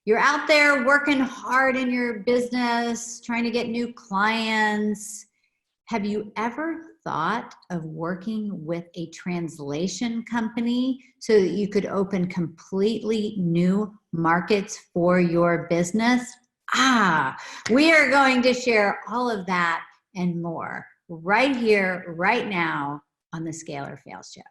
you're out there working hard in your business, trying to get new clients. Have you ever thought of working with a translation company so that you could open completely new markets for your business? We are going to share all of that and more right here, right now on the Scale or Fail Show.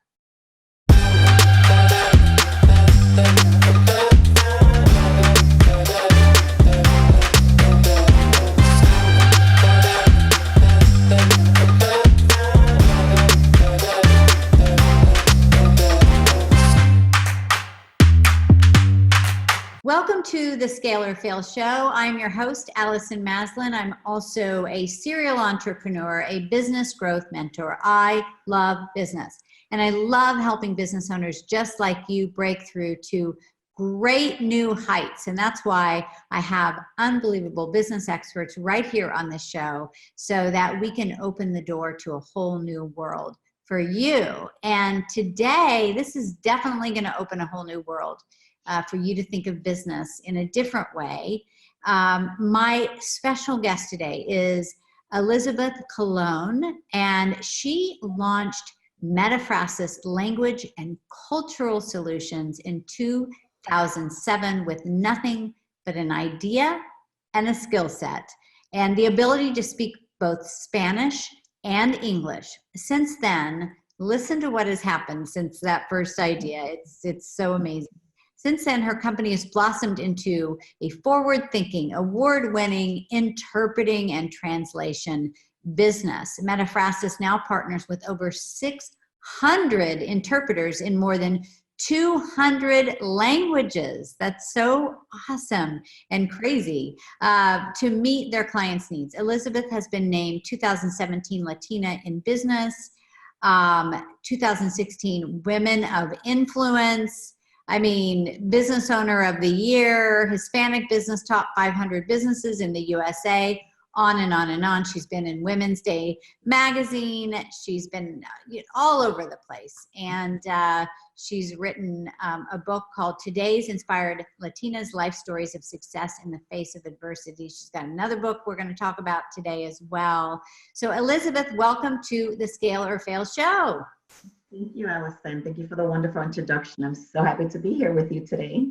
Welcome to the Scale or Fail Show. I'm your host, Allison Maslan. I'm also a serial entrepreneur, a business growth mentor. I love business, and I love helping business owners just like you break through to great new heights. And that's why I have unbelievable business experts right here on the show so that we can open the door to a whole new world for you. And today, this is definitely going to open a whole new world for you to think of business in a different way. My special guest today is Elizabeth Colon, and she launched Metaphrasis Language and Cultural Solutions in 2007 with nothing but an idea and a skill set and the ability to speak both Spanish and English. Since then, listen to what has happened since that first idea. It's so amazing. Since then, her company has blossomed into a forward-thinking, award-winning interpreting and translation business. Metaphrasis now partners with over 600 interpreters in more than 200 languages. That's so awesome and crazy to meet their clients' needs. Elizabeth has been named 2017 Latina in Business, 2016 Women of Influence, Business Owner of the Year, Hispanic Business Top 500 Businesses in the USA, on and on and on. She's been in Women's Day magazine. She's been all over the place. And she's written a book called Today's Inspired Latinas, Life Stories of Success in the Face of Adversity. She's got another book we're going to talk about today as well. So Elizabeth, welcome to the Scale or Fail Show. Thank you, Allison. Thank you for the wonderful introduction. I'm so happy to be here with you today.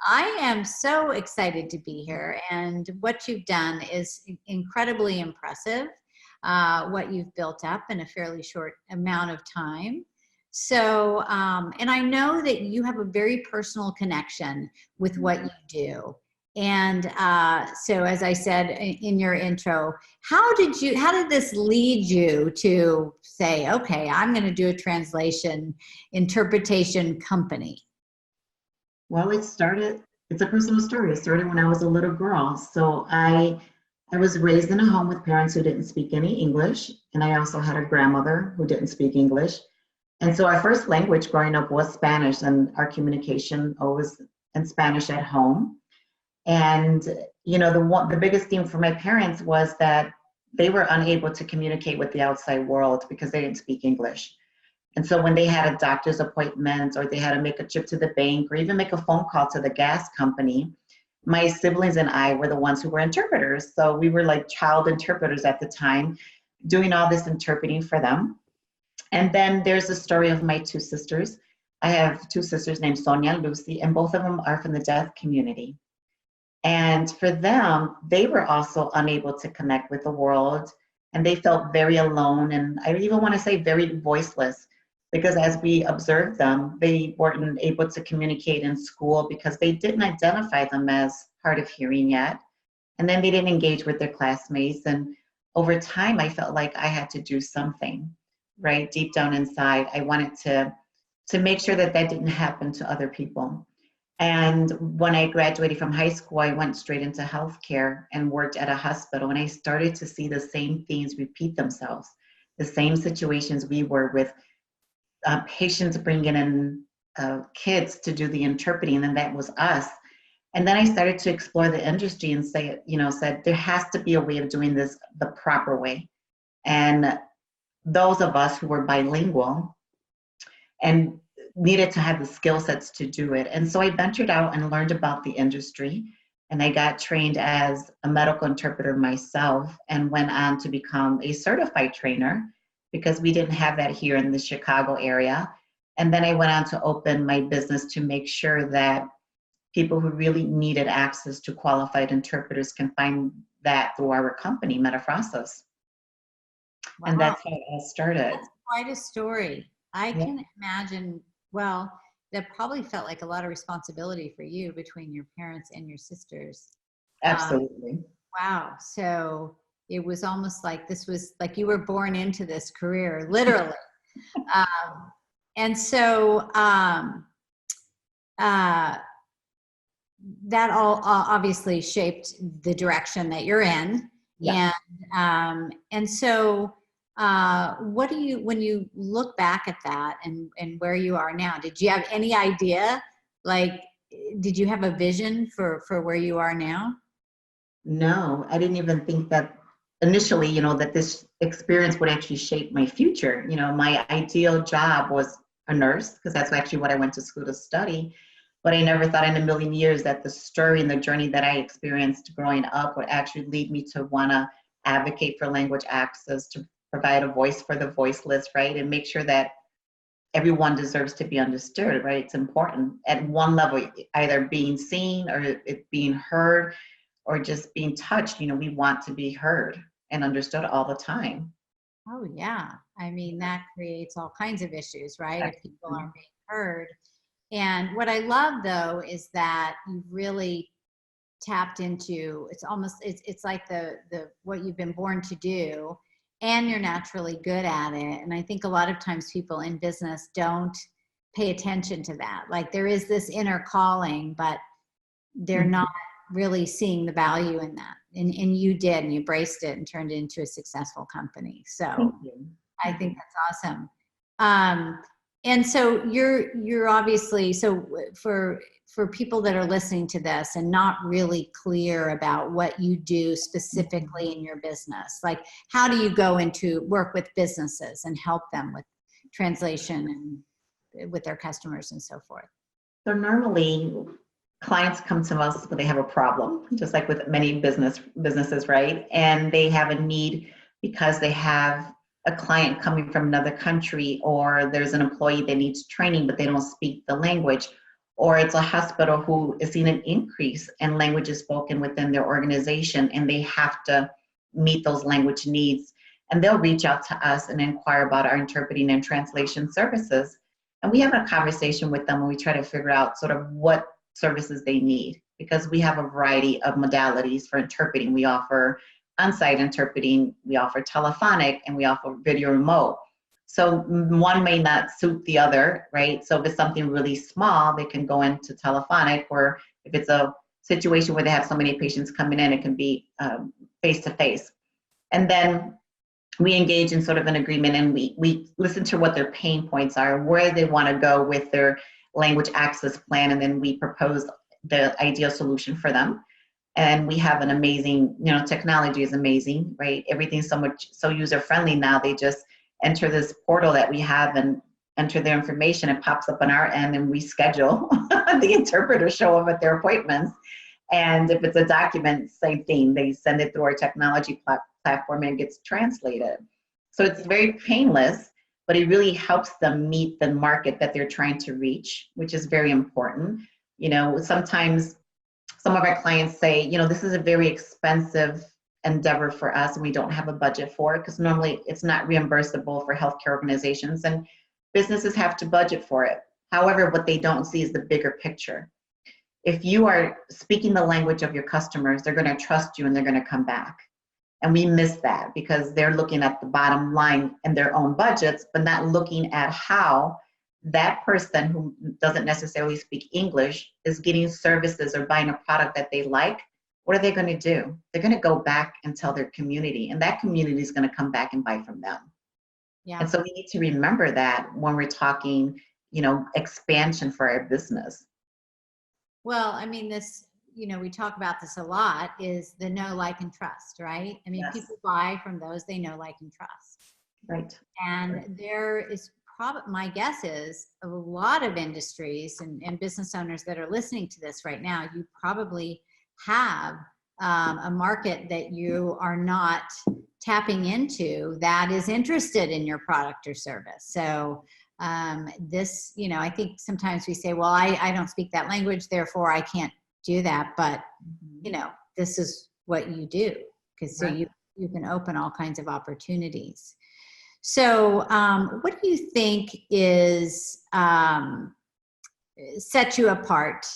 I am so excited to be here, and what you've done is incredibly impressive, what you've built up in a fairly short amount of time. So, and I know that you have a very personal connection with what you do. And so, as I said in your intro, how did this lead you to say, okay, I'm going to do a interpretation company? Well, it's a personal story. It started when I was a little girl. So I was raised in a home with parents who didn't speak any English. And I also had a grandmother who didn't speak English. And so our first language growing up was Spanish, and our communication was in Spanish at home. And, the biggest theme for my parents was that they were unable to communicate with the outside world because they didn't speak English. And so when they had a doctor's appointment, or they had to make a trip to the bank, or even make a phone call to the gas company, my siblings and I were the ones who were interpreters. So we were like child interpreters at the time, doing all this interpreting for them. And then there's the story of my two sisters. I have two sisters named Sonia and Lucy, and both of them are from the deaf community. And for them, they were also unable to connect with the world, and they felt very alone, and I even want to say very voiceless, because as we observed them, they weren't able to communicate in school because they didn't identify them as hard of hearing yet. And then they didn't engage with their classmates. And over time, I felt like I had to do something, right? Deep down inside, I wanted to make sure that didn't happen to other people. And when I graduated from high school, I went straight into healthcare and worked at a hospital. And I started to see the same things repeat themselves, the same situations we were with patients bringing in kids to do the interpreting, and that was us. And then I started to explore the industry and said there has to be a way of doing this the proper way. And those of us who were bilingual and needed to have the skill sets to do it. And so I ventured out and learned about the industry. And I got trained as a medical interpreter myself and went on to become a certified trainer because we didn't have that here in the Chicago area. And then I went on to open my business to make sure that people who really needed access to qualified interpreters can find that through our company, Metaphrasis. Wow. And that's how it all started. That's quite a story. I Yeah. can imagine, well, that probably felt like a lot of responsibility for you between your parents and your sisters. Absolutely. Wow. So it was almost like this was like you were born into this career, literally. And so that all obviously shaped the direction that you're in. Yeah. And so what do you, when you look back at that and where you are now, did you have any idea, like, did you have a vision for where you are now? No, I didn't even think that initially, that this experience would actually shape my future. My ideal job was a nurse because that's actually what I went to school to study. But I never thought in a million years that the story and the journey that I experienced growing up would actually lead me to want to advocate for language access, to provide a voice for the voiceless, right? And make sure that everyone deserves to be understood, right? It's important at one level, either being seen or it being heard or just being touched. We want to be heard and understood all the time. Oh yeah. I mean, that creates all kinds of issues, right? If people aren't being heard. And what I love though is that you've really tapped into, it's almost, it's like the what you've been born to do, and you're naturally good at it. And I think a lot of times people in business don't pay attention to that. Like there is this inner calling, but they're not really seeing the value in that. And you did, and you embraced it and turned it into a successful company. So I think that's awesome. And so you're obviously, so for people that are listening to this and not really clear about what you do specifically in your business, like how do you go into work with businesses and help them with translation and with their customers and so forth? So normally clients come to us when they have a problem, just like with many businesses, right? And they have a need because they have a client coming from another country, or there's an employee that needs training, but they don't speak the language, or it's a hospital who is seeing an increase in languages spoken within their organization, and they have to meet those language needs. And they'll reach out to us and inquire about our interpreting and translation services. And we have a conversation with them and we try to figure out sort of what services they need, because we have a variety of modalities for interpreting. We offer on-site interpreting, we offer telephonic, and we offer video remote. So one may not suit the other, right? So if it's something really small, they can go into telephonic, or if it's a situation where they have so many patients coming in, it can be face-to-face. And then we engage in sort of an agreement, and we listen to what their pain points are, where they want to go with their language access plan, and then we propose the ideal solution for them. And we have an amazing, technology is amazing, right? Everything's so user-friendly now. They just enter this portal that we have and enter their information. It pops up on our end, and we schedule the interpreters show up at their appointments. And if it's a document, same thing. They send it through our technology platform and it gets translated. So it's very painless, but it really helps them meet the market that they're trying to reach, which is very important. Sometimes some of our clients say, this is a very expensive endeavor for us and we don't have a budget for it, because normally it's not reimbursable for healthcare organizations, and businesses have to budget for it. However, what they don't see is the bigger picture. If you are speaking the language of your customers, they're going to trust you and they're going to come back. And we miss that because they're looking at the bottom line in their own budgets, but not looking at how that person who doesn't necessarily speak English is getting services or buying a product that they like. What are they going to do? They're going to go back and tell their community, and that community is going to come back and buy from them. Yeah. And so we need to remember that when we're talking, expansion for our business. Well, I mean, this, we talk about this a lot, is the know, like, and trust, right? I mean, Yes. People buy from those they know, like, and trust. Right. And Right. there is my guess is a lot of industries and business owners that are listening to this right now, you probably have a market that you are not tapping into that is interested in your product or service. So this, you know, I think sometimes we say, well, I don't speak that language, therefore I can't do that. But, you know, this is what you do, because so you can open all kinds of opportunities. So what do you think is set you apart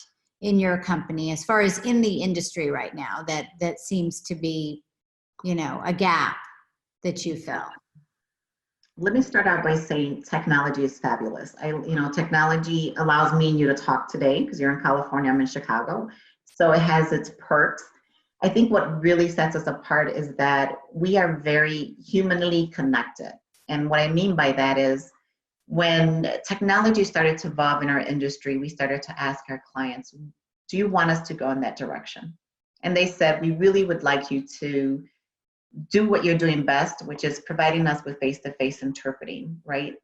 in your company as far as in the industry right now that seems to be, you know, a gap that you fill? Let me start out by saying technology is fabulous. Technology allows me and you to talk today because you're in California, I'm in Chicago. So it has its perks. I think what really sets us apart is that we are very humanly connected. And what I mean by that is when technology started to evolve in our industry, we started to ask our clients, do you want us to go in that direction? And they said, we really would like you to do what you're doing best, which is providing us with face-to-face interpreting, right?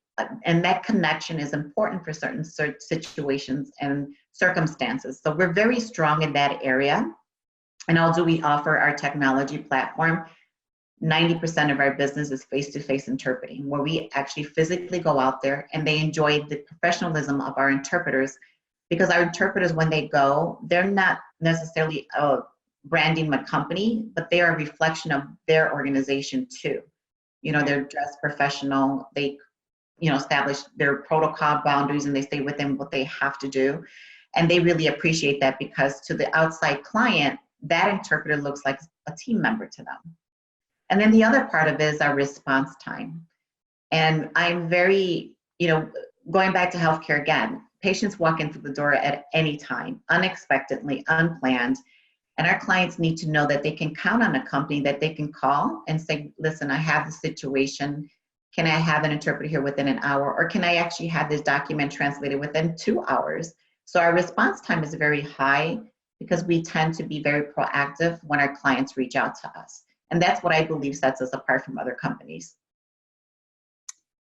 And that connection is important for certain situations and circumstances. So we're very strong in that area. And although we offer our technology platform, 90% of our business is face-to-face interpreting, where we actually physically go out there and they enjoy the professionalism of our interpreters, because our interpreters, when they go, they're not necessarily branding my company, but they are a reflection of their organization too. You know, they're dressed professional, they, you know, establish their protocol boundaries and they stay within what they have to do. And they really appreciate that, because to the outside client, that interpreter looks like a team member to them. And then the other part of it is our response time. And I'm very, you know, going back to healthcare again, patients walk in through the door at any time, unexpectedly, unplanned. And our clients need to know that they can count on a company that they can call and say, listen, I have the situation. Can I have an interpreter here within an hour? Or can I actually have this document translated within 2 hours? So our response time is very high because we tend to be very proactive when our clients reach out to us. And that's what I believe sets us apart from other companies.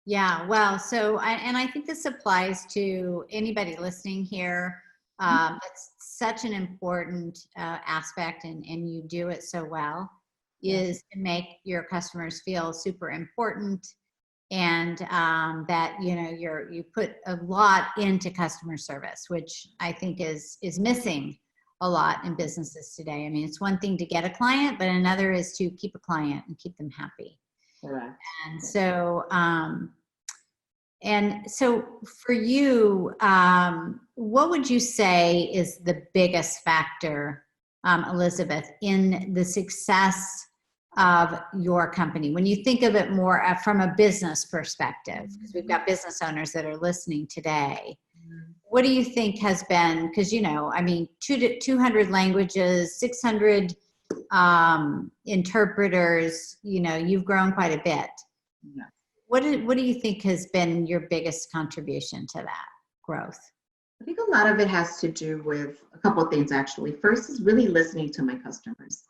Yeah, well, so, I think this applies to anybody listening here. It's such an important aspect, and you do it so well, is to make your customers feel super important, and that, you know, you put a lot into customer service, which I think is missing a lot in businesses today. I mean, it's one thing to get a client, but another is to keep a client and keep them happy. Correct. And so for you, what would you say is the biggest factor, Elizabeth, in the success of your company? When you think of it more from a business perspective, because we've got business owners that are listening today, what do you think has been, because, you know, I mean, 200 languages, 600 interpreters, you know, you've grown quite a bit. Yeah. What do you think has been your biggest contribution to that growth? I think a lot of it has to do with a couple of things, actually. First is really listening to my customers.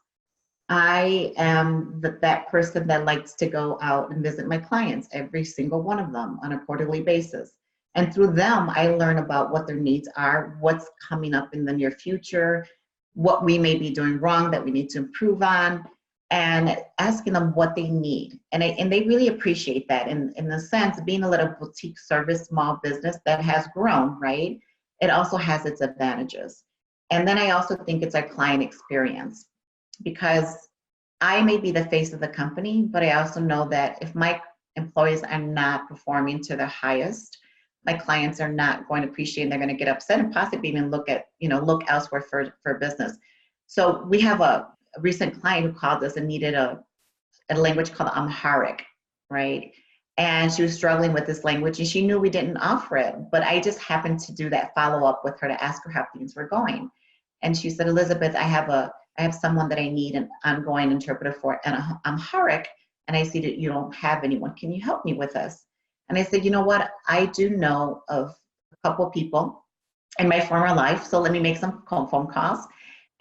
I am that person that likes to go out and visit my clients, every single one of them, on a quarterly basis. And through them, I learn about what their needs are, what's coming up in the near future, what we may be doing wrong that we need to improve on, and asking them what they need. And they really appreciate that. In the sense, being a little boutique service, small business that has grown, right? It also has its advantages. And then I also think it's our client experience, because I may be the face of the company, but I also know that if my employees are not performing to their highest, my clients are not going to appreciate, and they're going to get upset and possibly even look elsewhere for business. So we have a recent client who called us and needed a language called Amharic, right? And she was struggling with this language, and she knew we didn't offer it, but I just happened to do that follow-up with her to ask her how things were going. And she said, Elizabeth, I have someone that I need an ongoing interpreter for, and Amharic, and I see that you don't have anyone. Can you help me with this? And I said, you know what? I do know of a couple people in my former life, so let me make some phone calls,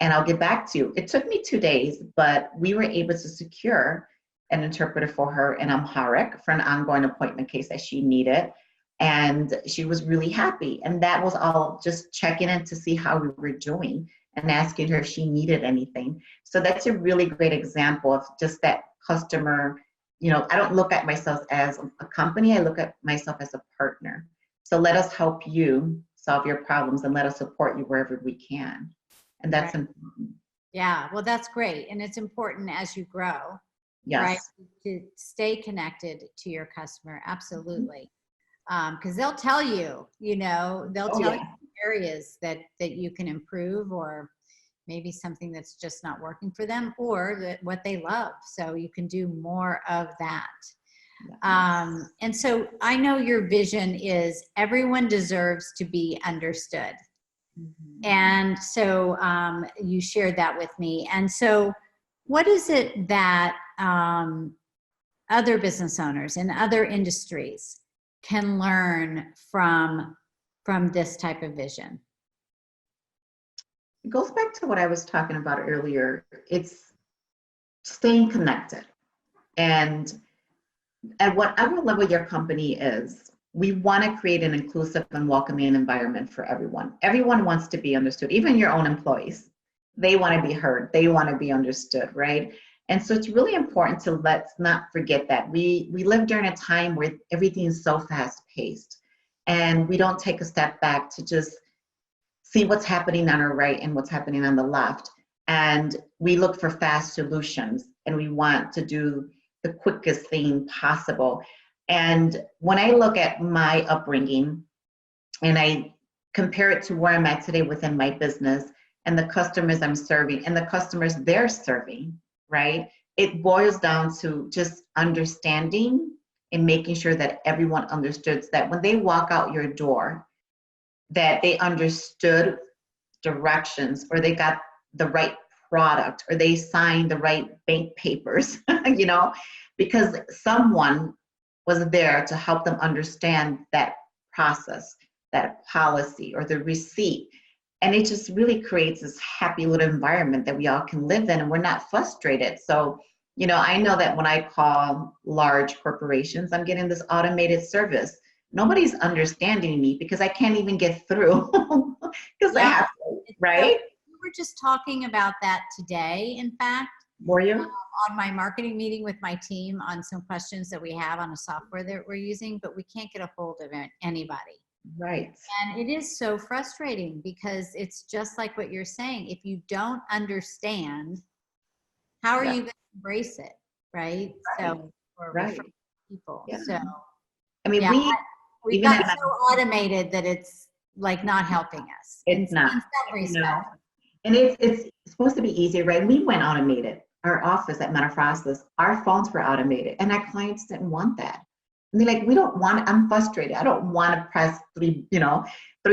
and I'll get back to you. It took me 2 days, but we were able to secure an interpreter for her in Amharic for an ongoing appointment case that she needed. And she was really happy. And that was all just checking in to see how we were doing. and asking her if she needed anything. So that's a really great example of just that customer. I don't look at myself as a company, I look at myself as a partner. So let us help you solve your problems and let us support you wherever we can. And that's important. Yeah, well, that's great. And it's important as you grow, right? Yes. To stay connected to your customer. Absolutely. Because they'll tell you, they'll tell you areas that you can improve, or maybe something that's just not working for them, or what they love. So you can do more of that. Yes. And so I know your vision is everyone deserves to be understood. Mm-hmm. And so you shared that with me. And so what is it that other business owners in other industries can learn from this type of vision? It goes back to what I was talking about earlier. It's staying connected. And at whatever level your company is, we want to create an inclusive and welcoming environment for everyone. Everyone wants to be understood, even your own employees. They want to be heard. They want to be understood, right? And so it's really important to let's not forget that. We live during a time where everything is so fast paced, and we don't take a step back to just see what's happening on our right and what's happening on the left. And we look for fast solutions, and we want to do the quickest thing possible. And when I look at my upbringing and I compare it to where I'm at today within my business and the customers I'm serving and the customers they're serving, right? It boils down to just understanding and making sure that everyone understood that when they walk out your door, that they understood directions, or they got the right product, or they signed the right bank papers, because someone was there to help them understand that process, that policy, or the receipt. And it just really creates this happy little environment that we all can live in, and we're not frustrated. So, I know that when I call large corporations, I'm getting this automated service. Nobody's understanding me because I can't even get through because I have to, right? We were just talking about that today, in fact. Were you? On my marketing meeting with my team on some questions that we have on a software that we're using, but we can't get a hold of anybody. Right. And it is so frustrating because it's just like what you're saying. If you don't understand, how are you going to embrace it? Right. So, or refer people. Yeah. So, I mean, we've got so automated that it's like not helping us. It's not. In some respect. And it's supposed to be easy, right? We went automated. Our office at Metaphrasis, our phones were automated, and our clients didn't want that. And they're like, we don't want, I'm frustrated. I don't want to press three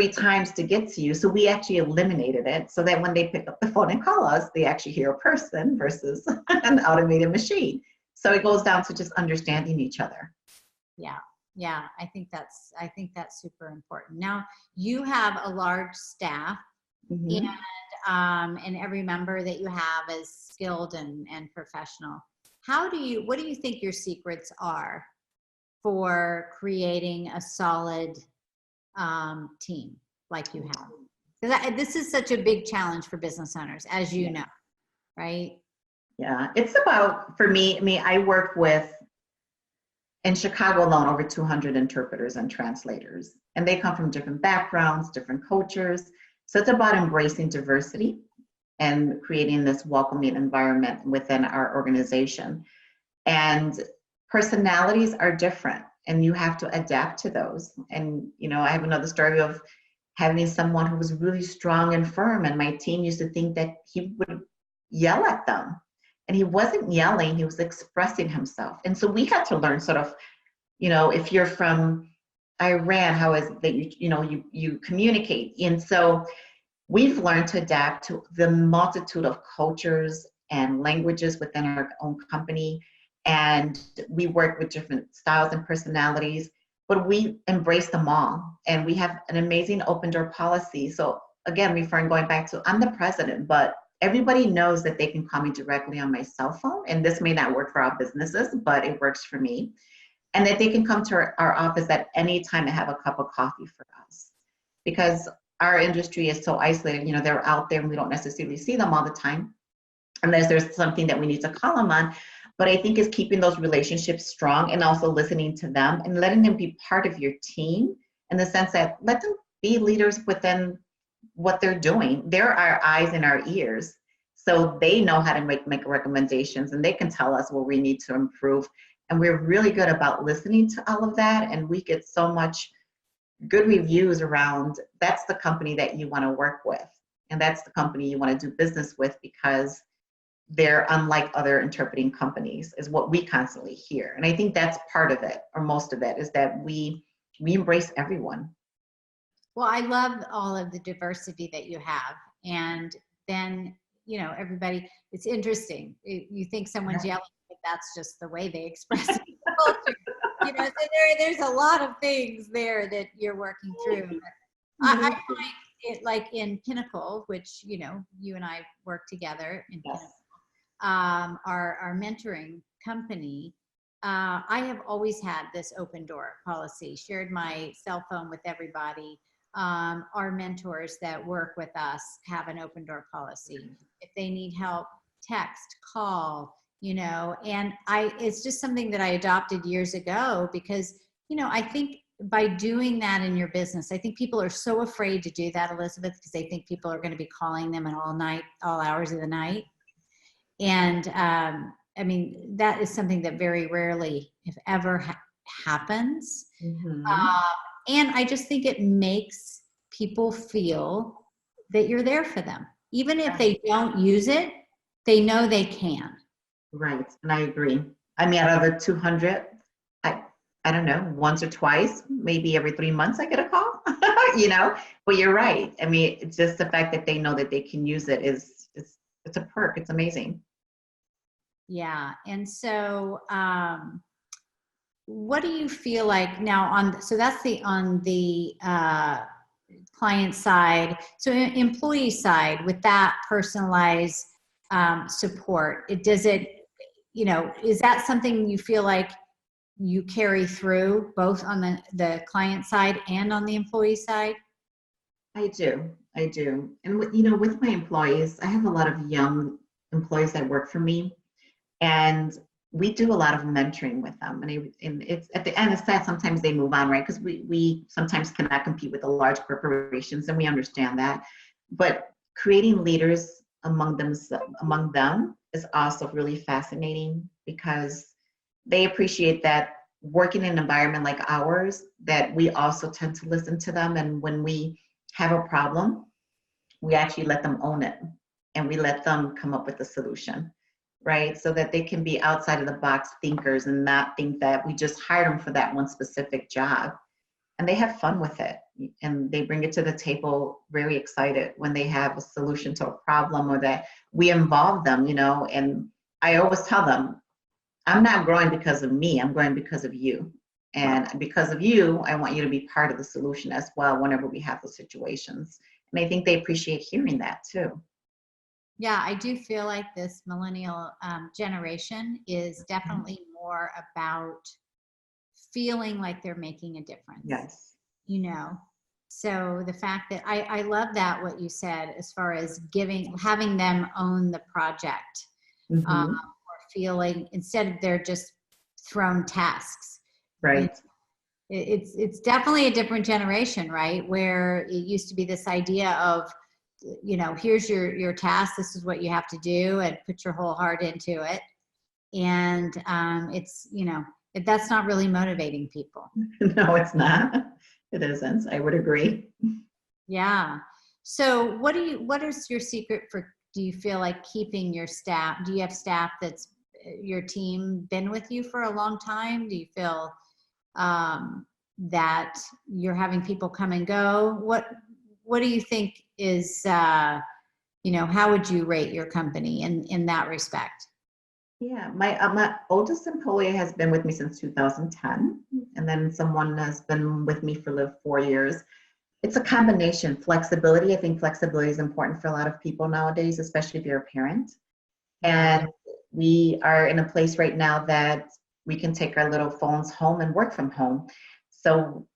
times to get to you. So we actually eliminated it so that when they pick up the phone and call us, they actually hear a person versus an automated machine. So it goes down to just understanding each other. Yeah. Yeah. I think that's super important. Now you have a large staff, Mm-hmm. and every member that you have is skilled and professional. What do you think your secrets are for creating a solid team like you have? Because this is such a big challenge for business owners, as you know, right? Yeah, it's about, for me, I work with, in Chicago alone, over 200 interpreters and translators, and they come from different backgrounds, different cultures. So it's about embracing diversity and creating this welcoming environment within our organization. And personalities are different, and you have to adapt to those. And, I have another story of having someone who was really strong and firm, and my team used to think that he would yell at them. And he wasn't yelling, he was expressing himself. And so we had to learn sort of, if you're from Iran, how is it that you communicate? And so we've learned to adapt to the multitude of cultures and languages within our own company. And we work with different styles and personalities, but we embrace them all. And we have an amazing open door policy. So again, going back to, I'm the president, but everybody knows that they can call me directly on my cell phone. And this may not work for our businesses, but it works for me. And that they can come to our office at any time and have a cup of coffee for us. Because our industry is so isolated. You know, they're out there and we don't necessarily see them all the time unless there's something that we need to call them on. But I think is keeping those relationships strong and also listening to them and letting them be part of your team in the sense that let them be leaders within what they're doing. They're our eyes and our ears. So they know how to make recommendations and they can tell us where we need to improve. And we're really good about listening to all of that. And we get so much good reviews around that's the company that you want to work with. And that's the company you want to do business with because they're unlike other interpreting companies is what we constantly hear. And I think that's part of it, or most of it, is that we embrace everyone. Well, I love all of the diversity that you have. And then, you know, everybody, it's interesting. You think someone's yelling, but that's just the way they express it. You know, so there's a lot of things there that you're working through. I find it like in Pinnacle, which, you know, you and I work together in Pinnacle, our mentoring company. I have always had this open door policy, shared my cell phone with everybody. Our mentors that work with us have an open door policy. If they need help, text, call, you know, and it's just something that I adopted years ago because, you know, I think by doing that in your business, I think people are so afraid to do that, Elizabeth, because they think people are going to be calling them at all hours of the night. And I mean, that is something that very rarely, if ever, happens. Mm-hmm. And I just think it makes people feel that you're there for them. Even if they don't use it, they know they can. Right. And I agree. I mean, out of the 200, I don't know, once or twice, maybe every 3 months I get a call, you know, but you're right. I mean, it's just the fact that they know that they can use it it's a perk. It's amazing. Yeah. And so, what do you feel like now so that's on the client side. So employee side with that personalized support, you know, is that something you feel like you carry through both on the client side and on the employee side? I do. And you know, with my employees, I have a lot of young employees that work for me. And we do a lot of mentoring with them. And it's at the end, it's sad sometimes they move on, right? Because we sometimes cannot compete with the large corporations, and we understand that. But creating leaders among them is also really fascinating because they appreciate that working in an environment like ours, that we also tend to listen to them. And when we have a problem, we actually let them own it and we let them come up with a solution. Right? So that they can be outside of the box thinkers and not think that we just hired them for that one specific job. And they have fun with it. And they bring it to the table very excited when they have a solution to a problem or that we involve them, you know. And I always tell them, I'm not growing because of me, I'm growing because of you. And because of you, I want you to be part of the solution as well whenever we have those situations. And I think they appreciate hearing that too. Yeah, I do feel like this millennial generation is definitely more about feeling like they're making a difference. Yes. You know, so the fact that I love that what you said as far as having them own the project, or feeling instead of they're just thrown tasks. Right. It's definitely a different generation, right? Where it used to be this idea of, you know, here's your task, this is what you have to do, and put your whole heart into it. And it's, you know, that's not really motivating people. No, it's not. It isn't. I would agree. Yeah. So what is your secret for, do you feel like keeping your staff? Do you have staff that's your team been with you for a long time? Do you feel that you're having people come and go? What do you think is, you know, how would you rate your company in that respect? Yeah, my oldest employee has been with me since 2010, and then someone has been with me for 4 years. It's a combination. Flexibility. I think flexibility is important for a lot of people nowadays, especially if you're a parent. And we are in a place right now that we can take our little phones home and work from home. So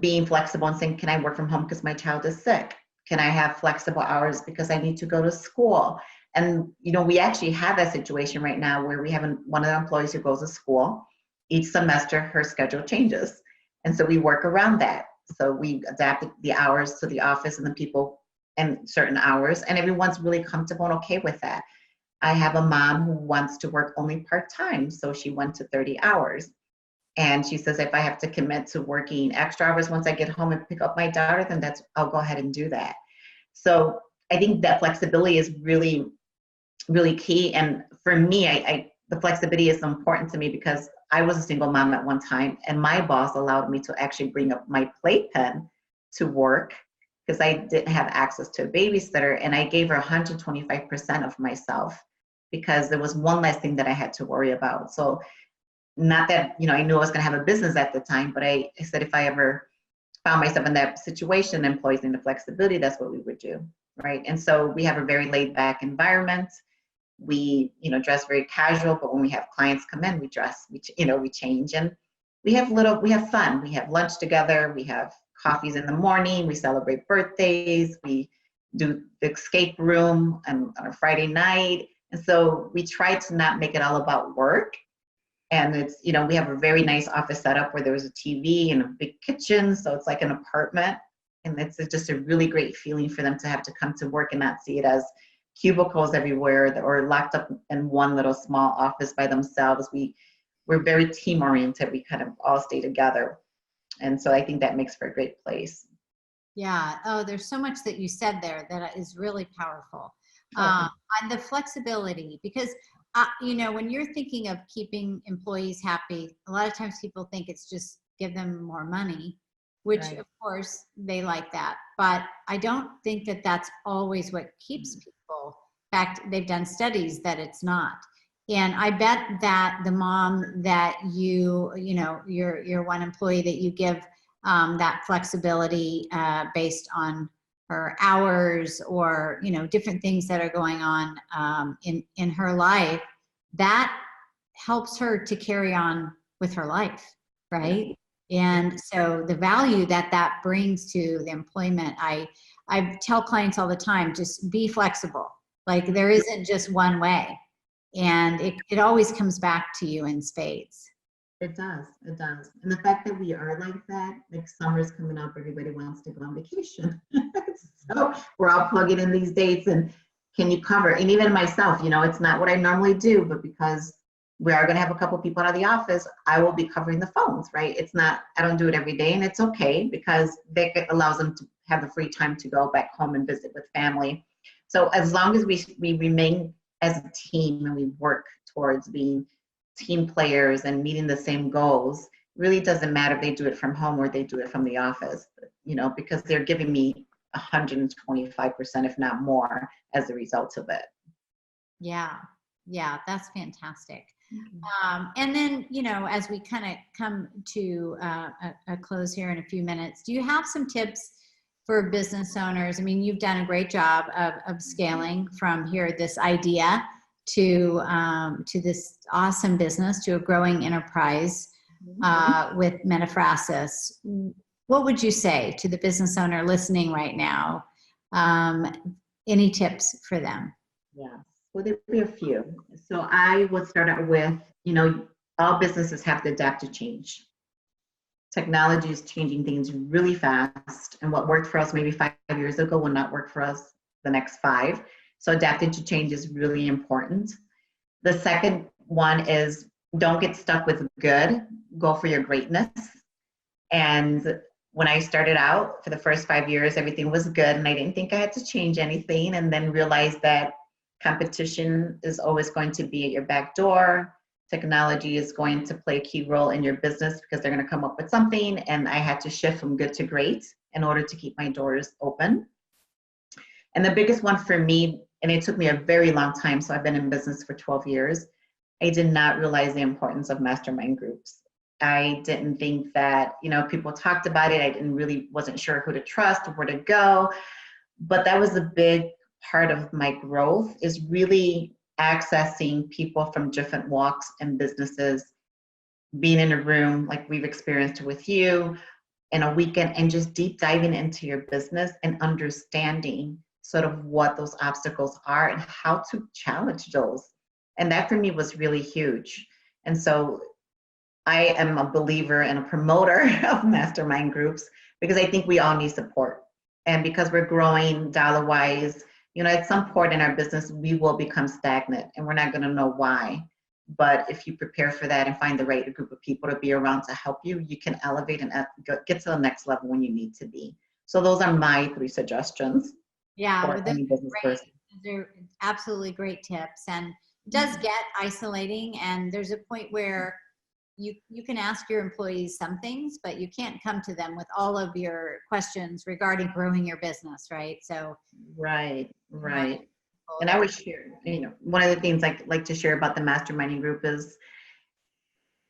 being flexible and saying, can I work from home because my child is sick? Can I have flexible hours because I need to go to school? And, we actually have that situation right now where we have one of the employees who goes to school. Each semester, her schedule changes. And so we work around that. So we adapt the hours to the office and the people and certain hours, and everyone's really comfortable and okay with that. I have a mom who wants to work only part-time, so she went to 30 hours. And she says, if I have to commit to working extra hours once I get home and pick up my daughter, then I'll go ahead and do that. So I think that flexibility is really, really key. And for me, the flexibility is important to me because I was a single mom at one time, and my boss allowed me to actually bring up my playpen to work because I didn't have access to a babysitter, and I gave her 125% of myself because there was one less thing that I had to worry about. So not that, I knew I was going to have a business at the time, but I said if I ever found myself in that situation, employees need the flexibility, that's what we would do, right? And so we have a very laid back environment. We, dress very casual, but when we have clients come in, we dress, we change, and we have fun. We have lunch together. We have coffees in the morning. We celebrate birthdays. We do the escape room on a Friday night. And so we try to not make it all about work. And it's, we have a very nice office setup where there's a TV and a big kitchen. So it's like an apartment. And it's just a really great feeling for them to have to come to work and not see it as cubicles everywhere or locked up in one little small office by themselves. We're very team oriented. We kind of all stay together. And so I think that makes for a great place. Yeah. Oh, there's so much that you said there that is really powerful. On the flexibility, because when you're thinking of keeping employees happy, a lot of times people think it's just give them more money, which Right. Of course they like that. But I don't think that that's always what keeps people. In fact, they've done studies that it's not. And I bet that the mom that your one employee that you give that flexibility based on her hours or different things that are going on in her life, that helps her to carry on with her life, right? And so the value that brings to the employment, I tell clients all the time, just be flexible. Like there isn't just one way, and it always comes back to you in spades. It does. And the fact that we are like that, like summer's coming up, everybody wants to go on vacation. So we're all plugging in these dates and can you cover? And even myself, it's not what I normally do, but because we are going to have a couple people out of the office, I will be covering the phones, right? I don't do it every day, and it's okay because that allows them to have the free time to go back home and visit with family. So as long as we remain as a team and we work towards being team players and meeting the same goals, really doesn't matter if they do it from home or they do it from the office, because they're giving me 125%, if not more, as a result of it. Yeah, that's fantastic. And then, as we kind of come to a close here in a few minutes, do you have some tips for business owners? I mean, you've done a great job of scaling from this idea to this awesome business, to a growing enterprise with Metaphrasis. What would you say to the business owner listening right now? Any tips for them? Yeah, well, there'd be a few. So I would start out with, all businesses have to adapt to change. Technology is changing things really fast, and what worked for us maybe 5 years ago will not work for us the next 5. So adapting to change is really important. The second one is don't get stuck with good, go for your greatness. And when I started out for the first 5 years, everything was good and I didn't think I had to change anything, and then realized that competition is always going to be at your back door. Technology is going to play a key role in your business because they're going to come up with something, and I had to shift from good to great in order to keep my doors open. And the biggest one for me, and it took me a very long time, so I've been in business for 12 years, I did not realize the importance of mastermind groups. I didn't think that, people talked about it. Wasn't sure who to trust or where to go. But that was a big part of my growth, is really accessing people from different walks and businesses, being in a room like we've experienced with you, in a weekend and just deep diving into your business and understanding sort of what those obstacles are and how to challenge those. And that for me was really huge. And so I am a believer and a promoter of mastermind groups because I think we all need support. And because we're growing dollar wise, at some point in our business, we will become stagnant and we're not going to know why. But if you prepare for that and find the right group of people to be around to help you, you can elevate and get to the next level when you need to be. So those are my 3 suggestions. Yeah, For any business person. Those are absolutely great tips. And it does get isolating. And there's a point where you can ask your employees some things, but you can't come to them with all of your questions regarding growing your business, right? So right. And I would share, one of the things I like to share about the masterminding group is,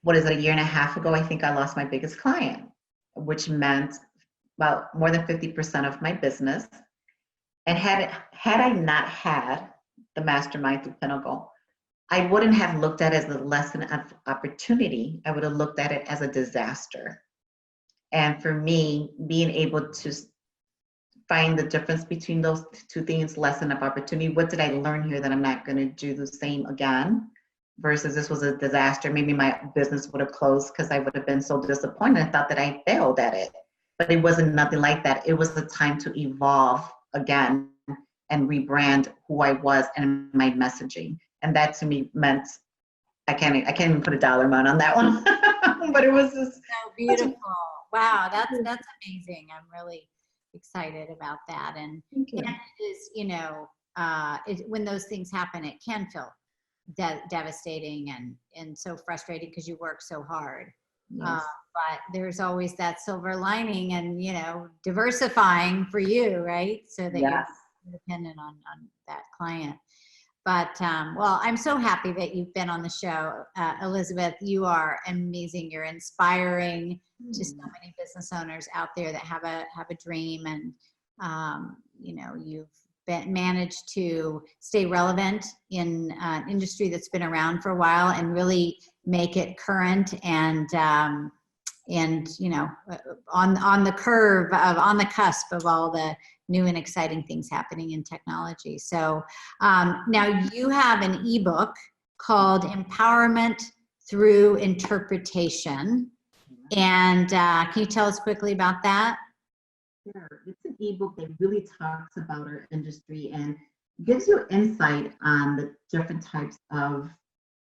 what is it, a year and a half ago, I think I lost my biggest client, which meant about more than 50% of my business. And had I not had the mastermind through Pinnacle, I wouldn't have looked at it as a lesson of opportunity. I would have looked at it as a disaster. And for me, being able to find the difference between those 2 things, lesson of opportunity, what did I learn here that I'm not going to do the same again, versus this was a disaster. Maybe my business would have closed because I would have been so disappointed. I thought that I failed at it, but it wasn't nothing like that. It was the time to evolve again and rebrand who I was and my messaging. And that to me meant, I can't even put a dollar amount on that one, but it was just so beautiful. Wow, that's amazing. I'm really excited about that. And it is, when those things happen, it can feel devastating and so frustrating because you work so hard. Yes. But there's always that silver lining and, diversifying for you, right? So that you're dependent on that client. But, well, I'm so happy that you've been on the show, Elizabeth. You are amazing. You're inspiring to so many business owners out there that have a dream, and, you've managed to stay relevant in an industry that's been around for a while and really make it current and on the curve of, on the cusp of all the new and exciting things happening in technology. So now you have an ebook called Empowerment Through Interpretation. And can you tell us quickly about that? Sure. It's an ebook that really talks about our industry and gives you insight on the different types of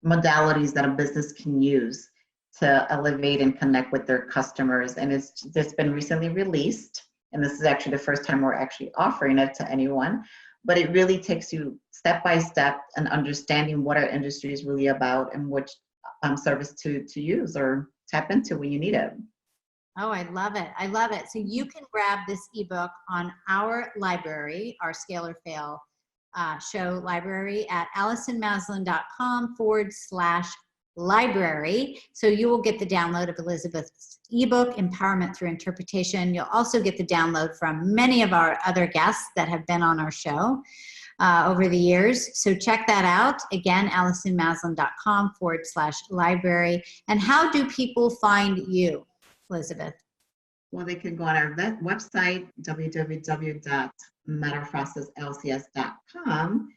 modalities that a business can use to elevate and connect with their customers. And it's been recently released. And this is actually the first time we're actually offering it to anyone. But it really takes you step by step and understanding what our industry is really about and which service to use or tap into when you need it. Oh, I love it. I love it. So you can grab this ebook on our library, our Scale or Fail show library at AllisonMaslan.com/library. So you will get the download of Elizabeth's ebook, Empowerment Through Interpretation. You'll also get the download from many of our other guests that have been on our show over the years. So check that out. Again, AllisonMaslan.com/library. And how do people find you, Elizabeth? Well, they can go on our website, www.metaphrasis.lcs.com.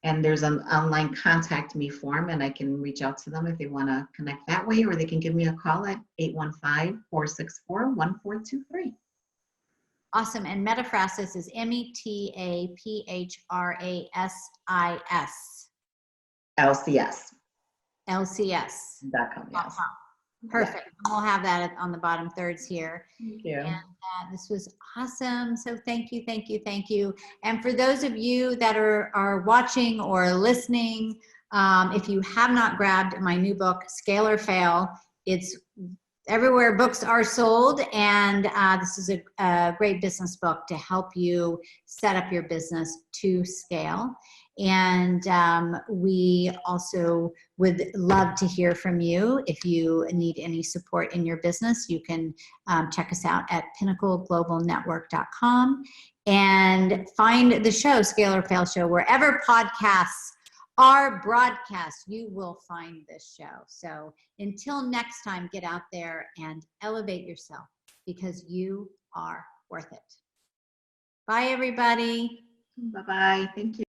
And there's an online contact me form, and I can reach out to them if they want to connect that way, or they can give me a call at 815-464-1423. Awesome. And Metaphrasis is METAPHRASIS. LCS. LCS.com. Yes. Perfect. Yeah. We'll have that on the bottom thirds here. Thank you. And this was awesome. So thank you, thank you, thank you. And for those of you that are watching or listening, if you have not grabbed my new book, Scale or Fail, it's everywhere books are sold. And this is a great business book to help you set up your business to scale. And we also would love to hear from you. If you need any support in your business, you can check us out at pinnacleglobalnetwork.com and find the show, Scale or Fail Show, wherever podcasts are broadcast, you will find this show. So until next time, get out there and elevate yourself. because you are worth it. Bye, everybody. Bye-bye. Thank you.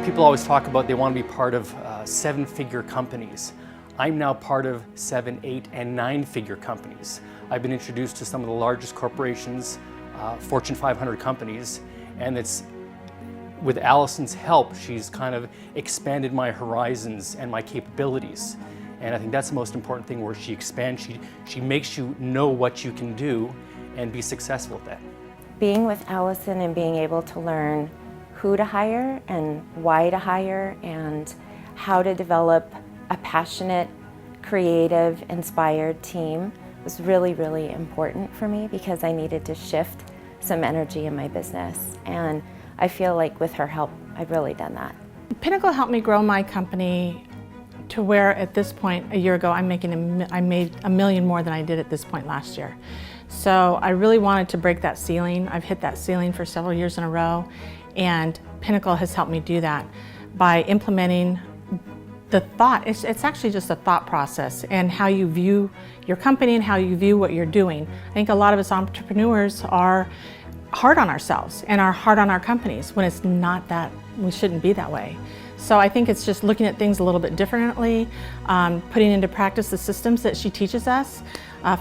People always talk about they want to be part of 7-figure companies. I'm now part of 7, 8, and 9-figure companies. I've been introduced to some of the largest corporations, Fortune 500 companies, and it's with Allison's help, she's kind of expanded my horizons and my capabilities. And I think that's the most important thing, where she expands, she makes you know what you can do and be successful at that. Being with Allison and being able to learn who to hire and why to hire and how to develop a passionate, creative, inspired team was really, really important for me, because I needed to shift some energy in my business. And I feel like with her help, I've really done that. Pinnacle helped me grow my company to where at this point, a year ago, I made $1 million more than I did at this point last year. So I really wanted to break that ceiling. I've hit that ceiling for several years in a row, and Pinnacle has helped me do that by implementing the thought. It's actually just a thought process, and how you view your company and how you view what you're doing. I think a lot of us entrepreneurs are hard on ourselves and are hard on our companies, when it's not that. We shouldn't be that way. So I think it's just looking at things a little bit differently, putting into practice the systems that she teaches us.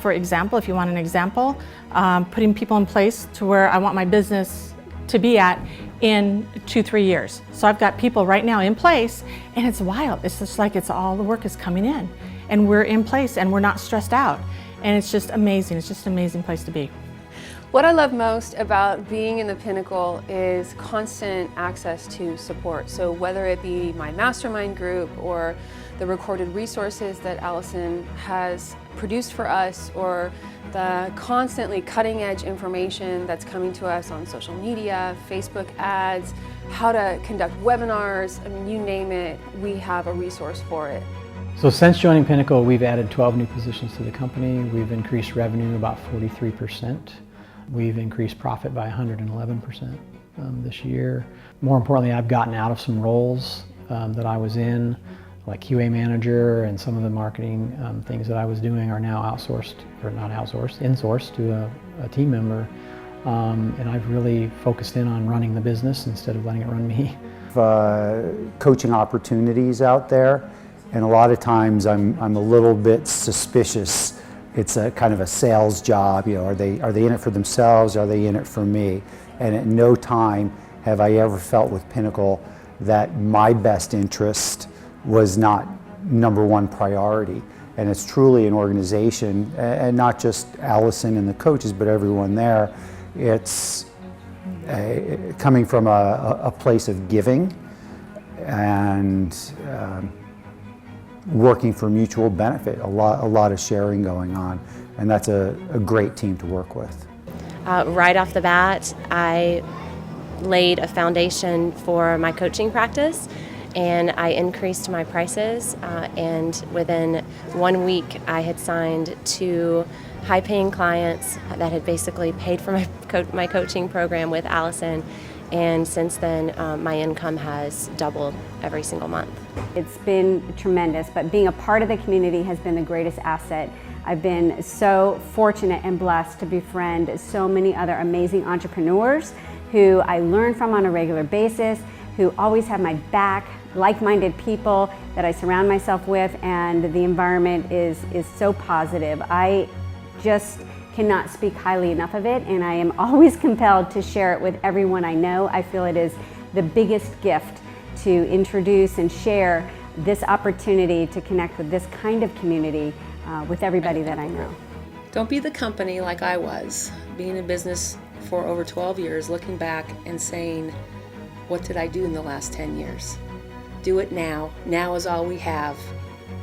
For example, if you want an example, putting people in place to where I want my business to be at in 2-3 years. So I've got people right now in place, and it's wild. It's just like all the work is coming in, and we're in place, and we're not stressed out. And it's just amazing. It's just an amazing place to be. What I love most about being in the Pinnacle is constant access to support. So whether it be my mastermind group or the recorded resources that Allison has produced for us, or the constantly cutting edge information that's coming to us on social media, Facebook ads, how to conduct webinars, I mean, you name it, we have a resource for it. So since joining Pinnacle, we've added 12 new positions to the company. We've increased revenue about 43%. We've increased profit by 111% this year. More importantly, I've gotten out of some roles that I was in, like QA manager, and some of the marketing things that I was doing are now outsourced, or not outsourced, insourced to a team member. And I've really focused in on running the business instead of letting it run me. Coaching opportunities out there, and a lot of times I'm a little bit suspicious. It's a kind of a sales job, you know, are they in it for themselves, are they in it for me? And at no time have I ever felt with Pinnacle that my best interest was not #1 priority. And it's truly an organization, and not just Allison and the coaches, but everyone there. It's coming from a place of giving and working for mutual benefit, a lot of sharing going on, and that's a great team to work with. Right off the bat, I laid a foundation for my coaching practice, and I increased my prices, and within 1 week I had signed 2 high-paying clients that had basically paid for my coaching program with Allison. And since then, my income has doubled every single month. It's been tremendous, but being a part of the community has been the greatest asset. I've been so fortunate and blessed to befriend so many other amazing entrepreneurs who I learn from on a regular basis, who always have my back, like-minded people that I surround myself with, and the environment is so positive. I just cannot speak highly enough of it, and I am always compelled to share it with everyone I know. I feel it is the biggest gift to introduce and share this opportunity to connect with this kind of community with everybody that I know. Don't be the company like I was, being in business for over 12 years, looking back and saying, what did I do in the last 10 years? Do it now. Now is all we have.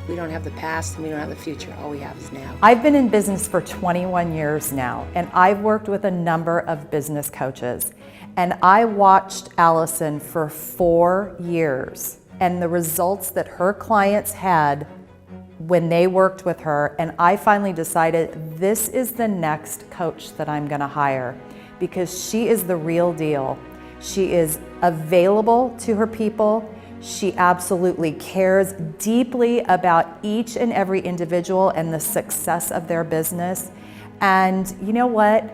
We don't have the past and we don't have the future. All we have is now. I've been in business for 21 years now, and I've worked with a number of business coaches. And I watched Allison for 4 years and the results that her clients had when they worked with her. And I finally decided this is the next coach that I'm gonna hire, because she is the real deal. She is available to her people. She absolutely cares deeply about each and every individual and the success of their business. And you know what?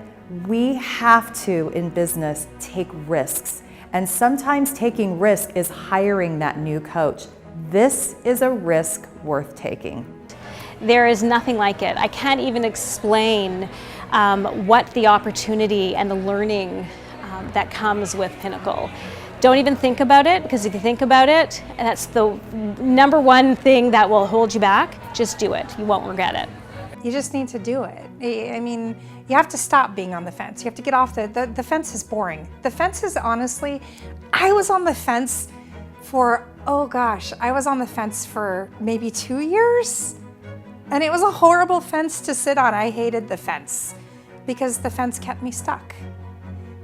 We have to, in business, take risks. And sometimes taking risk is hiring that new coach. This is a risk worth taking. There is nothing like it. I can't even explain what the opportunity and the learning that comes with Pinnacle. Don't even think about it, because if you think about it, that's the number one thing that will hold you back. Just do it. You won't regret it. You just need to do it. I mean, you have to stop being on the fence. You have to get off the fence is boring. The fence is honestly, I was on the fence for, oh gosh, I was on the fence for maybe 2 years. And it was a horrible fence to sit on. I hated the fence because the fence kept me stuck.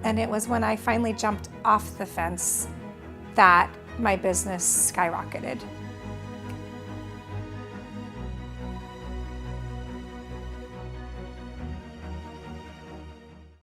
And it was when I finally jumped off the fence that my business skyrocketed.